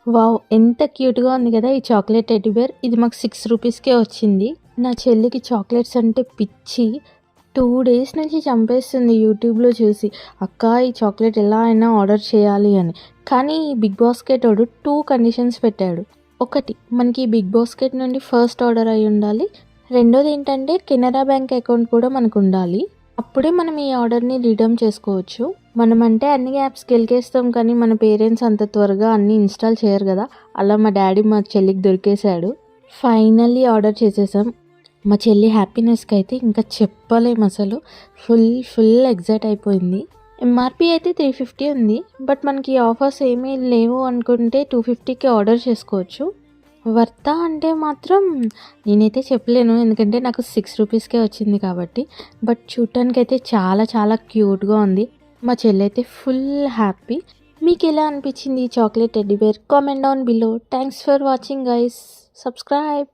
Wow! ఎంత క్యూట్‌గా ఉంది గదా! ఈ చాక్లేట్ టెడ్డీ బేర్. ఇది మాకు 6 రూపీస్‌కే వచ్చింది. నా చెల్లికి చాక్లెట్స్ అంటే పిచ్చి. 2 డేస్ నుంచి చంపేస్తుంది యూట్యూబ్‌లో చూసి. అక్క ఈ చాక్లెట్ ఎలా అయినా ఆర్డర్ చేయాలి అని. కానీ ఈ బిగ్ బాస్కెటోడు 2 కండిషన్స్ పెట్టాడు. ఒకటి మనకి బిగ్ బాస్కెట్ నుండి ఫస్ట్ ఆర్డర్ అయ్యి ఉండాలి. రెండోదేంటంటే కెనరా బ్యాంక్ అకౌంట్ కూడా మనకుండాలి. అప్పుడే మనం ఈ ఆర్డర్‌ని రిడీమ్ చేసుకోవచ్చు. మనమంటే అన్ని యాప్స్ గెలికేస్తాం కానీ మన పేరెంట్స్ అంత త్వరగా అన్నీ ఇన్‌స్టాల్ చేయరు గదా! అలా మా డ్యాడీ మా చెల్లికి దొరికేసాడు. ఫైనల్లీ ఆర్డర్ చేసేసాం. మా చెల్లి హ్యాపీనెస్‌కి అయితే ఇంకా చెప్పలేమసలు. ఫుల్ ఎక్సైట్ అయిపోయింది. ఎంఆర్‌పీ అయితే 350 ఉంది. బట్ మనకి ఆఫర్స్ ఏమీ లేవు అనుకుంటే 250కి ఆర్డర్ చేసుకోవచ్చు. వర్తా అంటే మాత్రం నేనైతే చెప్పలేను. ఎందుకంటే నాకు 6 రూపీస్‌కే వచ్చింది కాబట్టి. బట్ చూడటానికైతే చాలా క్యూట్‌గా ఉంది. మా చెల్లయితే ఫుల్ హ్యాపీ. మీకెలా అనిపించింది ఈ chocolate teddy bear? Comment down below. Thanks for watching guys. Subscribe.